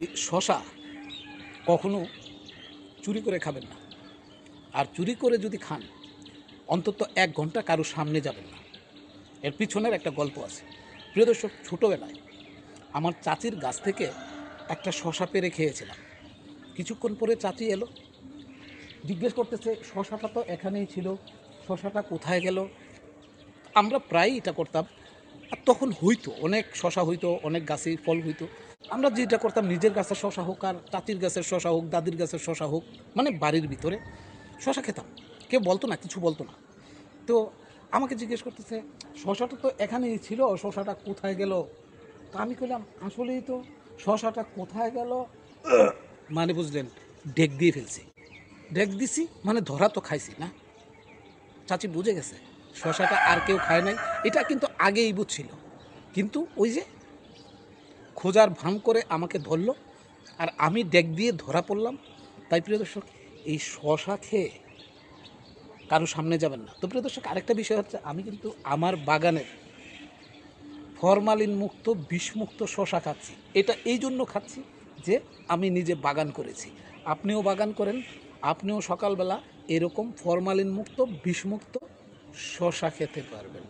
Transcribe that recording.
শশা কখনো চুরি করে খাবেন না। আর চুরি করে যদি খান, অন্তত ১ ঘন্টা কারো সামনে যাবেন না। এর পিছনের একটা গল্প আছে। প্রিয় দর্শক, ছোটোবেলায় আমার চাচির গাছ থেকে একটা শশা পেড়ে খেয়েছিলাম। কিছুক্ষণ পরে চাচি এলো, জিজ্ঞেস করতেছে, শশাটা তো এখানেই ছিল, শশাটা কোথায় গেল? আমরা প্রায়ই এটা করতাম। আর তখন হইতো, অনেক শশা হইতো, অনেক গাছে ফল হইতো। আমরা যেটা করতাম, নিজের গাছের শশা হোক আর চাচির গাছের শশা হোক, দাদির গাছের শশা হোক, মানে বাড়ির ভিতরে শশা খেতাম। কেউ বলতো না, কিছু বলতো না। তো আমাকে জিজ্ঞেস করতেছে, শশাটা তো এখানেই ছিল, শশাটা কোথায় গেল? তা আমি কইলাম, আসলেই তো, শশাটা কোথায় গেল মানে বুঝলেন, ডেক দিয়ে ফেলছি। ডেক দিছি মানে ধরা তো খাইছি না। চাচি বুঝে গেছে শশাটা আর কেউ খায় নাই, এটা কিন্তু আগেই বুঝছিল। কিন্তু ওই যে খোঁজার ভান করে আমাকে ধরলো, আর আমি ডেক দিয়ে ধরা পড়লাম। তাই প্রিয় দর্শক, এই শশা খেয়ে কারো সামনে যাবেন না। তো প্রিয় দর্শক, আরেকটা বিষয় হচ্ছে, আমি কিন্তু আমার বাগানের ফরমালিন মুক্ত, বিষমুক্ত শশা খাচ্ছি। এটা এই জন্য খাচ্ছি যে আমি নিজে বাগান করেছি। আপনিও বাগান করেন, আপনিও সকালবেলা এরকম ফরমালিন মুক্ত, বিষমুক্ত শশা খেতে পারবেন।